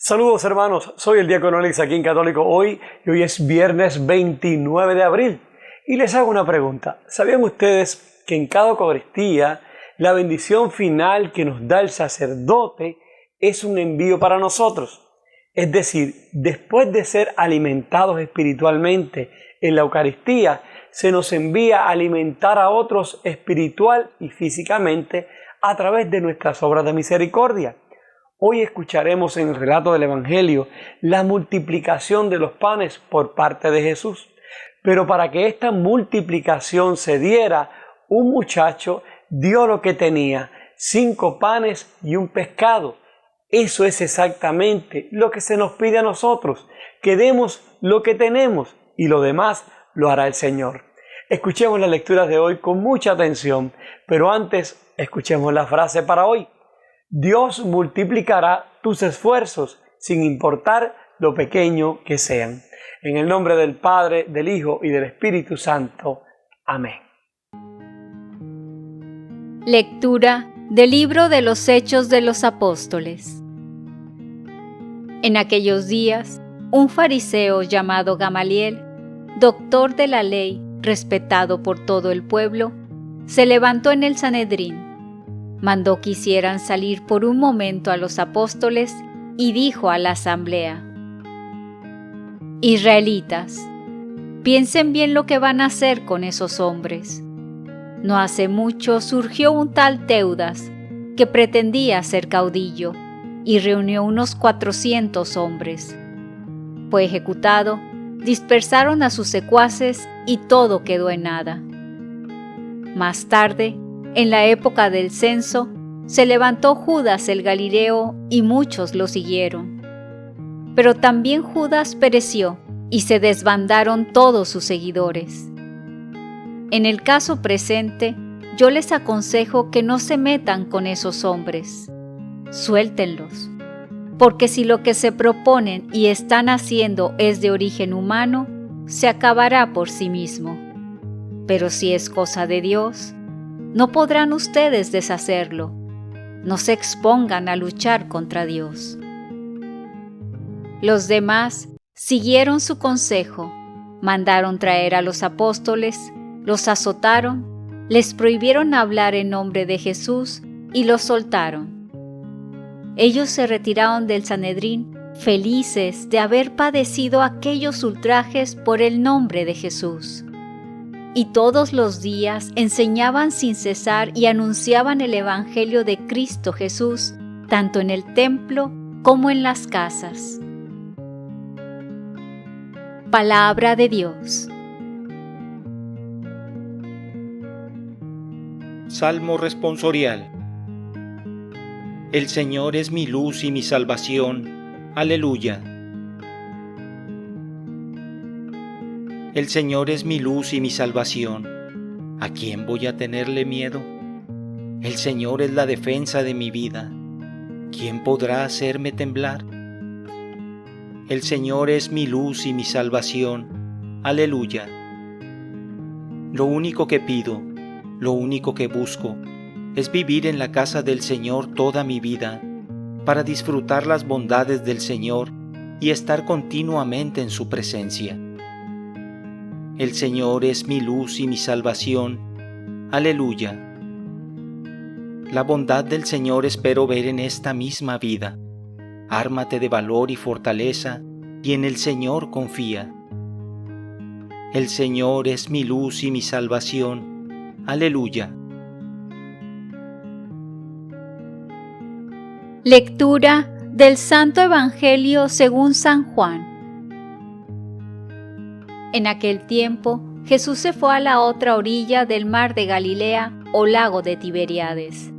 Saludos hermanos, soy el diácono Alex aquí en Católico Hoy y hoy es viernes 29 de abril y les hago una pregunta. ¿Sabían ustedes que en cada Eucaristía la bendición final que nos da el sacerdote es un envío para nosotros? Es decir, después de ser alimentados espiritualmente en la Eucaristía, se nos envía a alimentar a otros espiritual y físicamente a través de nuestras obras de misericordia. Hoy escucharemos en el relato del Evangelio la multiplicación de los panes por parte de Jesús. Pero para que esta multiplicación se diera, un muchacho dio lo que tenía, 5 panes y un pescado. Eso es exactamente lo que se nos pide a nosotros, que demos lo que tenemos y lo demás lo hará el Señor. Escuchemos las lecturas de hoy con mucha atención, pero antes escuchemos la frase para hoy. Dios multiplicará tus esfuerzos sin importar lo pequeño que sean. En el nombre del Padre, del Hijo y del Espíritu Santo. Amén. Lectura del libro de los Hechos de los Apóstoles. En aquellos días, un fariseo llamado Gamaliel, doctor de la ley, respetado por todo el pueblo, se levantó en el Sanedrín. Mandó que hicieran salir por un momento a los apóstoles y dijo a la asamblea: Israelitas, piensen bien lo que van a hacer con esos hombres. No hace mucho surgió un tal Teudas que pretendía ser caudillo y reunió unos 400 hombres. Fue ejecutado, dispersaron a sus secuaces y todo quedó en nada. Más tarde, en la época del censo, se levantó Judas el Galileo y muchos lo siguieron. Pero también Judas pereció y se desbandaron todos sus seguidores. En el caso presente, yo les aconsejo que no se metan con esos hombres. Suéltenlos, porque si lo que se proponen y están haciendo es de origen humano, se acabará por sí mismo. Pero si es cosa de Dios, no podrán ustedes deshacerlo. No se expongan a luchar contra Dios. Los demás siguieron su consejo, mandaron traer a los apóstoles, los azotaron, les prohibieron hablar en nombre de Jesús y los soltaron. Ellos se retiraron del Sanedrín felices de haber padecido aquellos ultrajes por el nombre de Jesús. Y todos los días enseñaban sin cesar y anunciaban el Evangelio de Cristo Jesús, tanto en el templo como en las casas. Palabra de Dios. Salmo responsorial. El Señor es mi luz y mi salvación. Aleluya. El Señor es mi luz y mi salvación. ¿A quién voy a tenerle miedo? El Señor es la defensa de mi vida. ¿Quién podrá hacerme temblar? El Señor es mi luz y mi salvación. Aleluya. Lo único que pido, lo único que busco, es vivir en la casa del Señor toda mi vida, para disfrutar las bondades del Señor y estar continuamente en su presencia. El Señor es mi luz y mi salvación. Aleluya. La bondad del Señor espero ver en esta misma vida. Ármate de valor y fortaleza, y en el Señor confía. El Señor es mi luz y mi salvación. Aleluya. Lectura del Santo Evangelio según San Juan. En aquel tiempo, Jesús se fue a la otra orilla del mar de Galilea o lago de Tiberíades.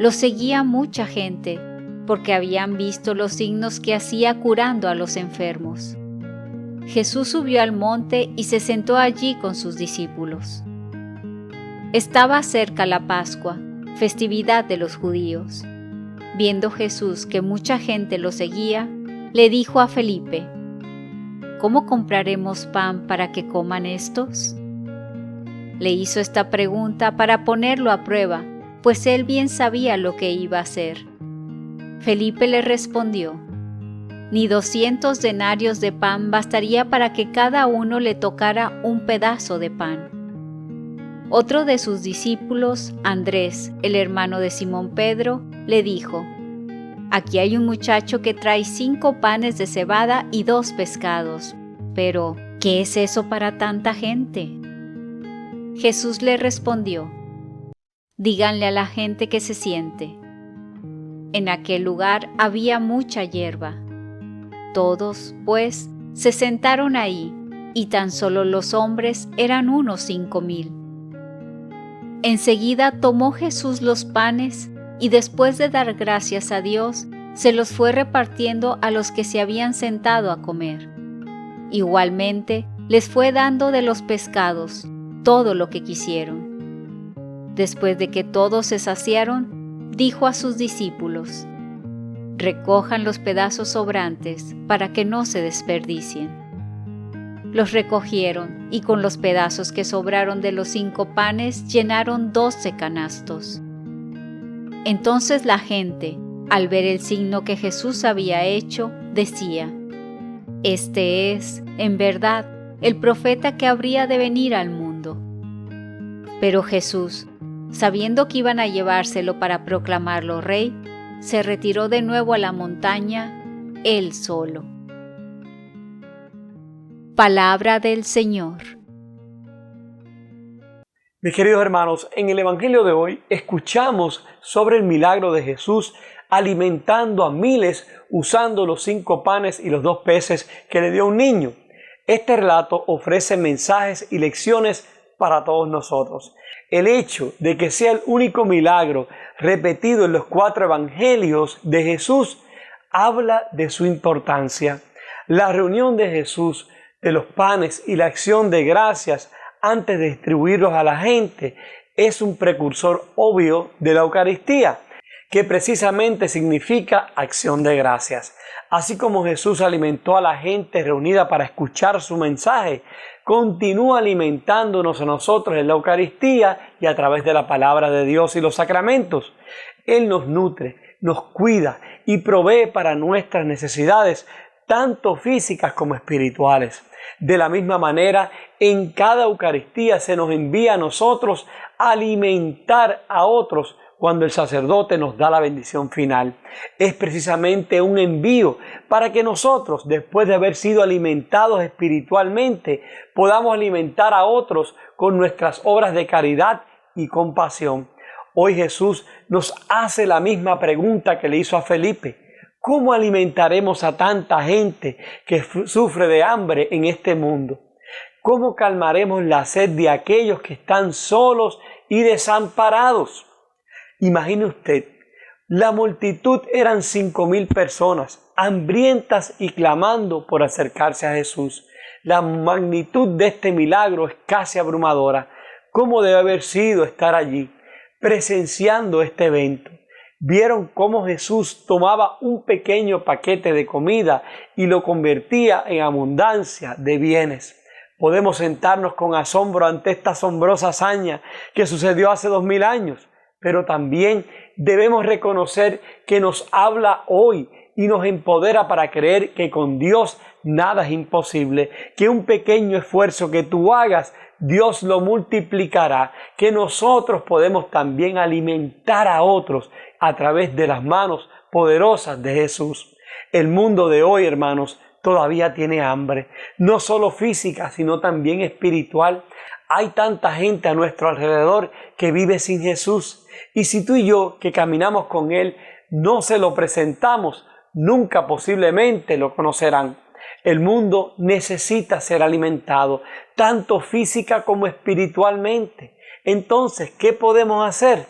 Lo seguía mucha gente, porque habían visto los signos que hacía curando a los enfermos. Jesús subió al monte y se sentó allí con sus discípulos. Estaba cerca la Pascua, festividad de los judíos. Viendo Jesús que mucha gente lo seguía, le dijo a Felipe: ¿Cómo compraremos pan para que coman estos? Le hizo esta pregunta para ponerlo a prueba, pues él bien sabía lo que iba a hacer. Felipe le respondió: ni 200 denarios de pan bastaría para que cada uno le tocara un pedazo de pan. Otro de sus discípulos, Andrés, el hermano de Simón Pedro, le dijo: «Aquí hay un muchacho que trae 5 panes de cebada y 2 pescados. Pero, ¿qué es eso para tanta gente?». Jesús le respondió: «Díganle a la gente que se siente». En aquel lugar había mucha hierba. Todos, pues, se sentaron ahí, y tan solo los hombres eran unos 5,000. Enseguida tomó Jesús los panes, y después de dar gracias a Dios, se los fue repartiendo a los que se habían sentado a comer. Igualmente, les fue dando de los pescados todo lo que quisieron. Después de que todos se saciaron, dijo a sus discípulos: «Recojan los pedazos sobrantes para que no se desperdicien». Los recogieron y con los pedazos que sobraron de los 5 panes llenaron 12 canastos. Entonces la gente, al ver el signo que Jesús había hecho, decía: «Este es, en verdad, el profeta que habría de venir al mundo». Pero Jesús, sabiendo que iban a llevárselo para proclamarlo rey, se retiró de nuevo a la montaña, él solo. Palabra del Señor. Mis queridos hermanos, en el Evangelio de hoy escuchamos sobre el milagro de Jesús alimentando a miles usando los 5 panes y los 2 peces que le dio a un niño. Este relato ofrece mensajes y lecciones para todos nosotros. El hecho de que sea el único milagro repetido en los 4 evangelios de Jesús habla de su importancia. La reunión de Jesús de los panes y la acción de gracias antes de distribuirlos a la gente es un precursor obvio de la Eucaristía, que precisamente significa acción de gracias. Así como Jesús alimentó a la gente reunida para escuchar su mensaje, continúa alimentándonos a nosotros en la Eucaristía y a través de la palabra de Dios y los sacramentos. Él nos nutre, nos cuida y provee para nuestras necesidades, tanto físicas como espirituales. De la misma manera, en cada Eucaristía se nos envía a nosotros a alimentar a otros cuando el sacerdote nos da la bendición final. Es precisamente un envío para que nosotros, después de haber sido alimentados espiritualmente, podamos alimentar a otros con nuestras obras de caridad y compasión. Hoy Jesús nos hace la misma pregunta que le hizo a Felipe: ¿cómo alimentaremos a tanta gente que sufre de hambre en este mundo? ¿Cómo calmaremos la sed de aquellos que están solos y desamparados? Imagine usted, la multitud eran 5,000 personas, hambrientas y clamando por acercarse a Jesús. La magnitud de este milagro es casi abrumadora. ¿Cómo debe haber sido estar allí, presenciando este evento? Vieron cómo Jesús tomaba un pequeño paquete de comida y lo convertía en abundancia de bienes. Podemos sentarnos con asombro ante esta asombrosa hazaña que sucedió hace 2000 años, pero también debemos reconocer que nos habla hoy y nos empodera para creer que con Dios nada es imposible, que un pequeño esfuerzo que tú hagas, Dios lo multiplicará, que nosotros podemos también alimentar a otros a través de las manos poderosas de Jesús. El mundo de hoy, hermanos, todavía tiene hambre, no solo física, sino también espiritual. Hay tanta gente a nuestro alrededor que vive sin Jesús, y si tú y yo, que caminamos con Él, no se lo presentamos, nunca posiblemente lo conocerán. El mundo necesita ser alimentado, tanto física como espiritualmente. Entonces, ¿qué podemos hacer?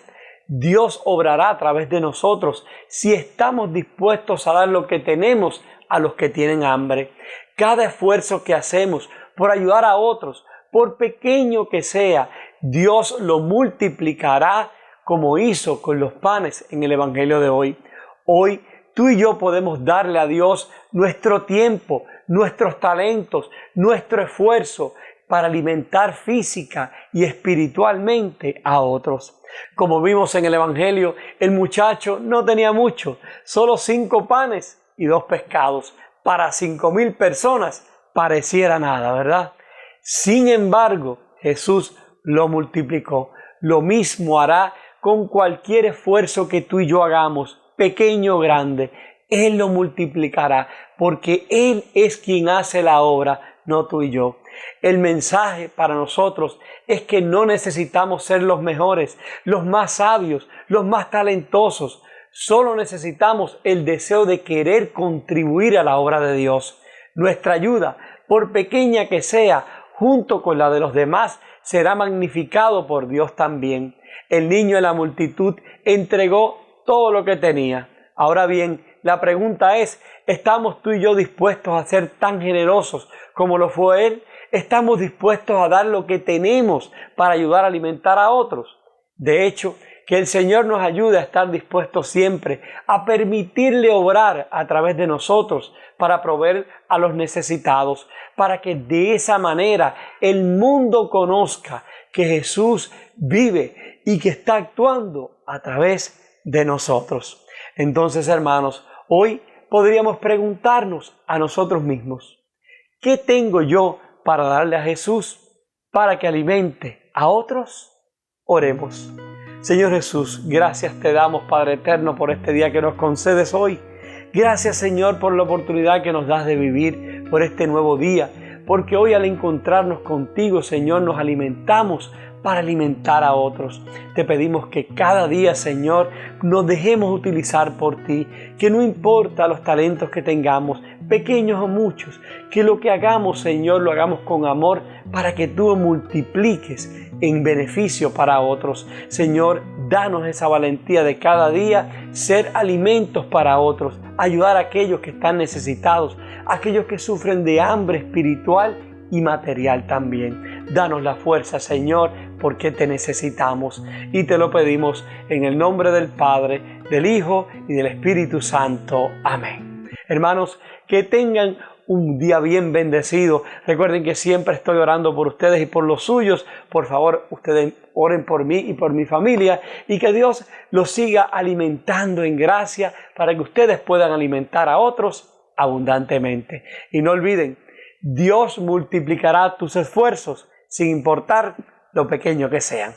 Dios obrará a través de nosotros si estamos dispuestos a dar lo que tenemos a los que tienen hambre. Cada esfuerzo que hacemos por ayudar a otros, por pequeño que sea, Dios lo multiplicará como hizo con los panes en el Evangelio de hoy. Hoy tú y yo podemos darle a Dios nuestro tiempo, nuestros talentos, nuestro esfuerzo para alimentar física y espiritualmente a otros. Como vimos en el Evangelio, el muchacho no tenía mucho, solo 5 panes y 2 pescados, para 5,000 personas pareciera nada, ¿verdad? Sin embargo, Jesús lo multiplicó. Lo mismo hará con cualquier esfuerzo que tú y yo hagamos, pequeño o grande. Él lo multiplicará, porque Él es quien hace la obra, no tú y yo. El mensaje para nosotros es que no necesitamos ser los mejores, los más sabios, los más talentosos. Solo necesitamos el deseo de querer contribuir a la obra de Dios. Nuestra ayuda, por pequeña que sea, junto con la de los demás, será magnificado por Dios también. El niño de la multitud entregó todo lo que tenía. Ahora bien, la pregunta es, ¿estamos tú y yo dispuestos a ser tan generosos como lo fue Él? ¿Estamos dispuestos a dar lo que tenemos para ayudar a alimentar a otros? De hecho, que el Señor nos ayude a estar dispuestos siempre a permitirle obrar a través de nosotros para proveer a los necesitados, para que de esa manera el mundo conozca que Jesús vive y que está actuando a través de nosotros. Entonces, hermanos, hoy podríamos preguntarnos a nosotros mismos, ¿qué tengo yo para darle a Jesús para que alimente a otros? Oremos. Señor Jesús, gracias te damos, Padre eterno, por este día que nos concedes hoy. Gracias, Señor, por la oportunidad que nos das de vivir, por este nuevo día, porque hoy al encontrarnos contigo, Señor, nos alimentamos para alimentar a otros. Te pedimos que cada día, Señor, nos dejemos utilizar por ti, que no importa los talentos que tengamos, pequeños o muchos, que lo que hagamos, Señor, lo hagamos con amor para que tú lo multipliques en beneficio para otros. Señor, danos esa valentía de cada día, ser alimentos para otros, ayudar a aquellos que están necesitados, aquellos que sufren de hambre espiritual y material también. Danos la fuerza, Señor, porque te necesitamos y te lo pedimos en el nombre del Padre, del Hijo y del Espíritu Santo. Amén. Hermanos, que tengan un día bien bendecido. Recuerden que siempre estoy orando por ustedes y por los suyos. Por favor, ustedes oren por mí y por mi familia y que Dios los siga alimentando en gracia para que ustedes puedan alimentar a otros abundantemente. Y no olviden, Dios multiplicará tus esfuerzos sin importar lo pequeño que sean.